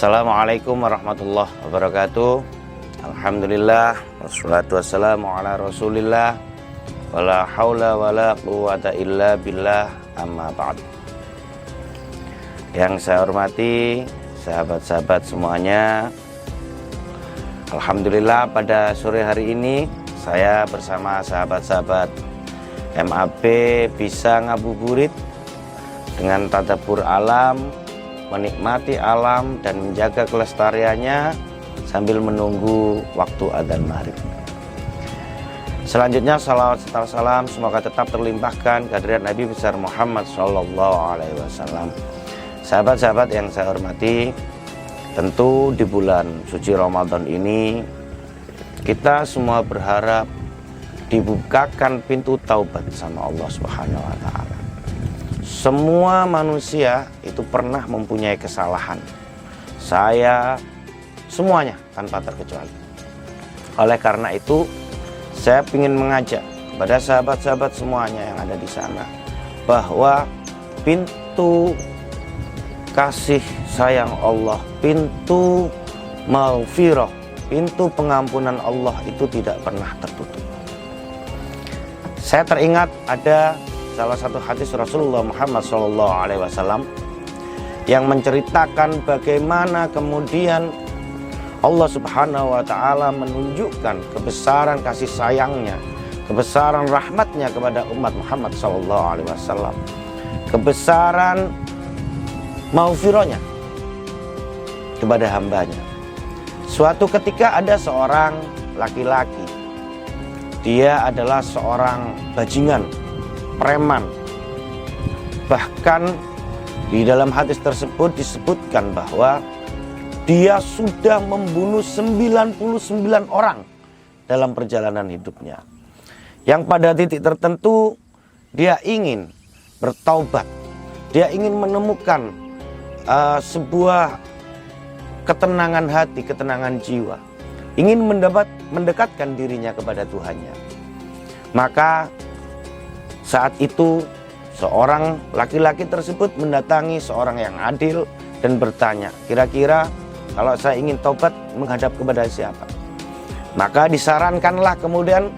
Assalamualaikum warahmatullahi wabarakatuh. Alhamdulillah, wassalatu wassalamu ala rasulillah, wala hawla wala quwata illa billah, amma ba'd. Yang saya hormati sahabat-sahabat semuanya, alhamdulillah pada sore hari ini saya bersama sahabat-sahabat MAP bisa ngabuburit dengan tadabbur alam, menikmati alam dan menjaga kelestariannya sambil menunggu waktu adzan maghrib. Selanjutnya salawat serta salam semoga tetap terlimpahkan kehadirat Nabi besar Muhammad SAW. Sahabat-sahabat yang saya hormati, tentu di bulan suci Ramadan ini kita semua berharap dibukakan pintu taubat sama Allah Subhanahu wa taala. Semua manusia itu pernah mempunyai kesalahan. Saya, semuanya tanpa terkecuali. Oleh karena itu, saya ingin mengajak kepada sahabat-sahabat semuanya yang ada di sana bahwa pintu kasih sayang Allah, pintu maghfirah, pintu pengampunan Allah itu tidak pernah tertutup. Saya teringat ada salah satu hadis Rasulullah Muhammad SAW yang menceritakan bagaimana kemudian Allah Subhanahu wa taala menunjukkan kebesaran kasih sayangnya, kebesaran rahmatnya kepada umat Muhammad SAW, kebesaran maghfirahnya kepada hambanya. Suatu ketika ada seorang laki-laki, dia adalah seorang bajingan, preman. Bahkan di dalam hadis tersebut disebutkan bahwa dia sudah membunuh 99 orang dalam perjalanan hidupnya. Yang pada titik tertentu dia ingin bertaubat, dia ingin menemukan sebuah ketenangan hati, ketenangan jiwa, ingin mendekatkan dirinya kepada Tuhannya. Maka saat itu seorang laki-laki tersebut mendatangi seorang yang adil dan bertanya, kira-kira kalau saya ingin taubat menghadap kepada siapa? Maka disarankanlah kemudian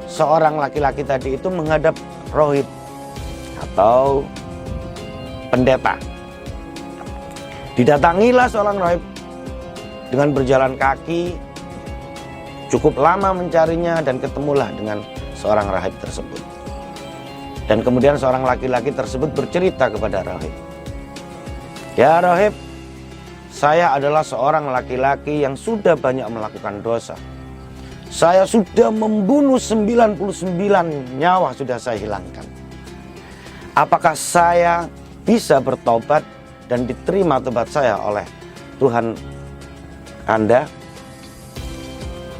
seorang laki-laki tadi itu menghadap rohib atau pendeta. Didatangilah seorang rohib dengan berjalan kaki, cukup lama mencarinya dan ketemulah dengan seorang rahib tersebut. Dan kemudian seorang laki-laki tersebut bercerita kepada rahib, ya rahib, saya adalah seorang laki-laki yang sudah banyak melakukan dosa. Saya sudah membunuh 99 nyawa sudah saya hilangkan. Apakah saya bisa bertobat dan diterima tobat saya oleh Tuhan Anda?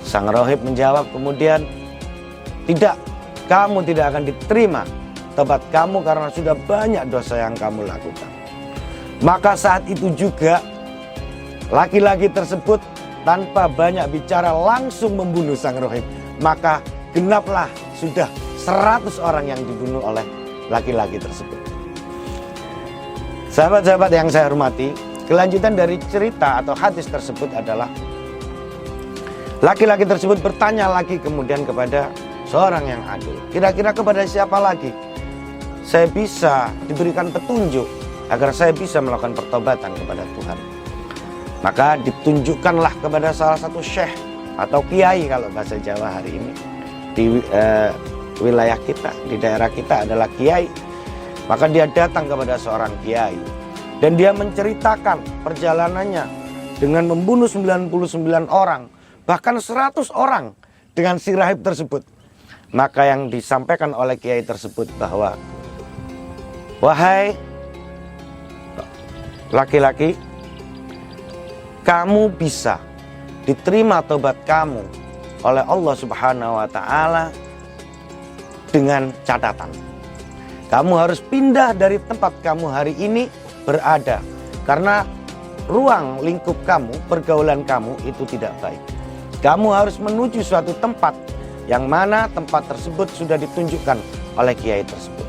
Sang rahib menjawab kemudian, tidak, kamu tidak akan diterima tobat kamu karena sudah banyak dosa yang kamu lakukan. Maka saat itu juga laki-laki tersebut tanpa banyak bicara langsung membunuh sang rahib. Maka genaplah sudah 100 orang yang dibunuh oleh laki-laki tersebut. Sahabat-sahabat yang saya hormati, kelanjutan dari cerita atau hadis tersebut adalah laki-laki tersebut bertanya lagi kemudian kepada seorang yang adil, kira-kira kepada siapa lagi saya bisa diberikan petunjuk agar saya bisa melakukan pertobatan kepada Tuhan? Maka ditunjukkanlah kepada salah satu syekh atau kiai kalau bahasa Jawa hari ini di wilayah kita, di daerah kita adalah kiai. Maka dia datang kepada seorang kiai dan dia menceritakan perjalanannya dengan membunuh 99 orang, bahkan 100 orang dengan si rahib tersebut. Maka yang disampaikan oleh kiai tersebut bahwa, wahai laki-laki, kamu bisa diterima tobat kamu oleh Allah Subhanahu wa taala dengan catatan. Kamu harus pindah dari tempat kamu hari ini berada, karena ruang lingkup kamu, pergaulan kamu itu tidak baik. Kamu harus menuju suatu tempat yang mana tempat tersebut sudah ditunjukkan oleh kiai tersebut.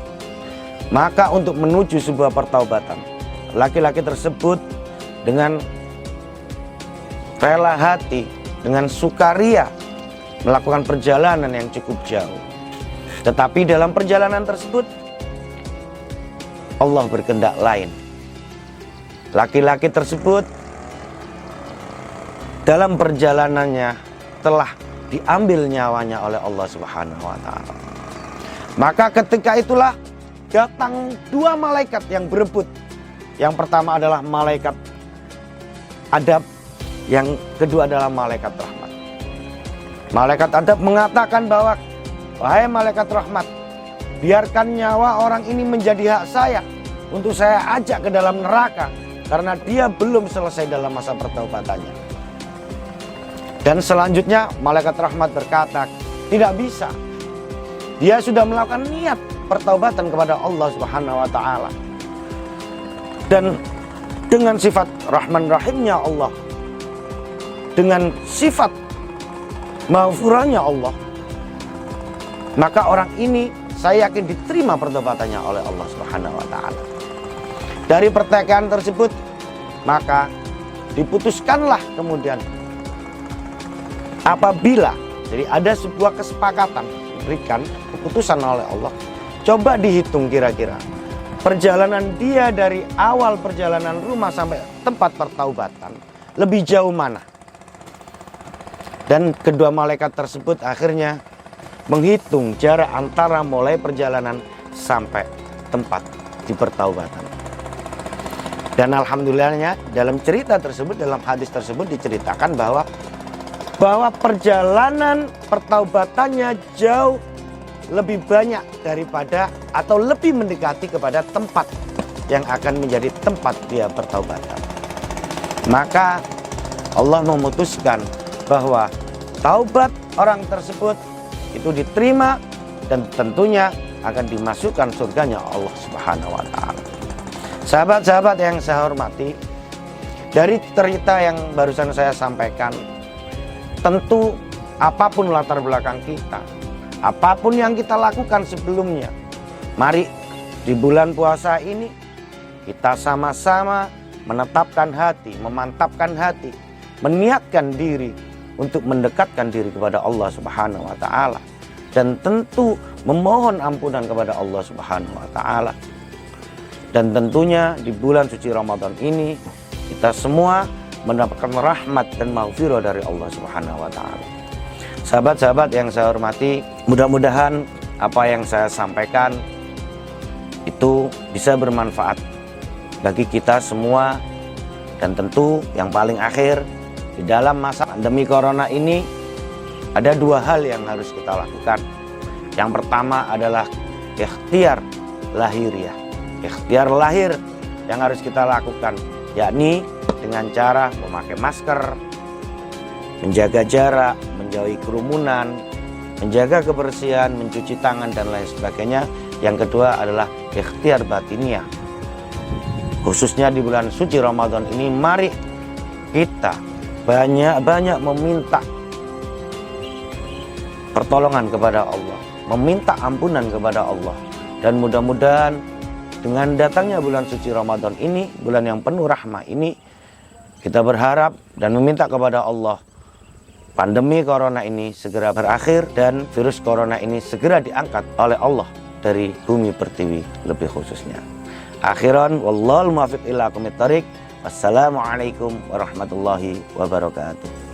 Maka untuk menuju sebuah pertaubatan, laki-laki tersebut dengan rela hati, dengan sukaria melakukan perjalanan yang cukup jauh. Tetapi dalam perjalanan tersebut Allah berkehendak lain. Laki-laki tersebut dalam perjalanannya telah diambil nyawanya oleh Allah Subhanahu wa taala. Maka ketika itulah datang dua malaikat yang berebut. Yang pertama adalah malaikat adab, yang kedua adalah malaikat rahmat. Malaikat adab mengatakan bahwa, wahai malaikat rahmat, biarkan nyawa orang ini menjadi hak saya untuk saya ajak ke dalam neraka, karena dia belum selesai dalam masa pertaubatannya. Dan selanjutnya malaikat rahmat berkata, tidak bisa. Dia sudah melakukan niat pertaubatan kepada Allah Subhanahu wa taala. Dan dengan sifat Rahman Rahimnya Allah, dengan sifat maghfirahnya Allah, maka orang ini saya yakin diterima pertobatannya oleh Allah Subhanahu wa taala. Dari pertikaian tersebut maka diputuskanlah kemudian, apabila jadi ada sebuah kesepakatan diberikan keputusan oleh Allah, coba dihitung kira-kira perjalanan dia dari awal perjalanan rumah sampai tempat pertaubatan lebih jauh mana. Dan kedua malaikat tersebut akhirnya menghitung jarak antara mulai perjalanan sampai tempat di pertaubatan. Dan alhamdulillahnya dalam cerita tersebut, dalam hadis tersebut diceritakan bahwa perjalanan pertaubatannya jauh lebih banyak daripada atau lebih mendekati kepada tempat yang akan menjadi tempat dia bertaubatan. Maka Allah memutuskan bahwa taubat orang tersebut itu diterima dan tentunya akan dimasukkan surganya Allah Subhanahu wa taala. Sahabat-sahabat yang saya hormati, dari cerita yang barusan saya sampaikan, tentu apapun latar belakang kita, apapun yang kita lakukan sebelumnya, mari di bulan puasa ini kita sama-sama menetapkan hati, memantapkan hati, meniatkan diri untuk mendekatkan diri kepada Allah Subhanahu wa taala, dan tentu memohon ampunan kepada Allah Subhanahu wa taala. Dan tentunya di bulan suci Ramadan ini kita semua mendapatkan rahmat dan maghfirah dari Allah Subhanahu wa taala. Sahabat-sahabat yang saya hormati, mudah-mudahan apa yang saya sampaikan itu bisa bermanfaat bagi kita semua. Dan tentu yang paling akhir, di dalam masa pandemi corona ini ada dua hal yang harus kita lakukan. Yang pertama adalah ikhtiar lahiriah, ikhtiar lahir yang harus kita lakukan, yakni dengan cara memakai masker, menjaga jarak, menjauhi kerumunan, menjaga kebersihan, mencuci tangan dan lain sebagainya. Yang kedua adalah ikhtiar batiniah. Khususnya di bulan suci Ramadan ini, mari kita banyak-banyak meminta pertolongan kepada Allah, meminta ampunan kepada Allah. Dan mudah-mudahan dengan datangnya bulan suci Ramadan ini, bulan yang penuh rahmah ini, kita berharap dan meminta kepada Allah pandemi corona ini segera berakhir dan virus corona ini segera diangkat oleh Allah dari bumi pertiwi lebih khususnya. Akhiran, wallahul muwaffiq ila aqwamit thoriq. Wassalamualaikum warahmatullahi wabarakatuh.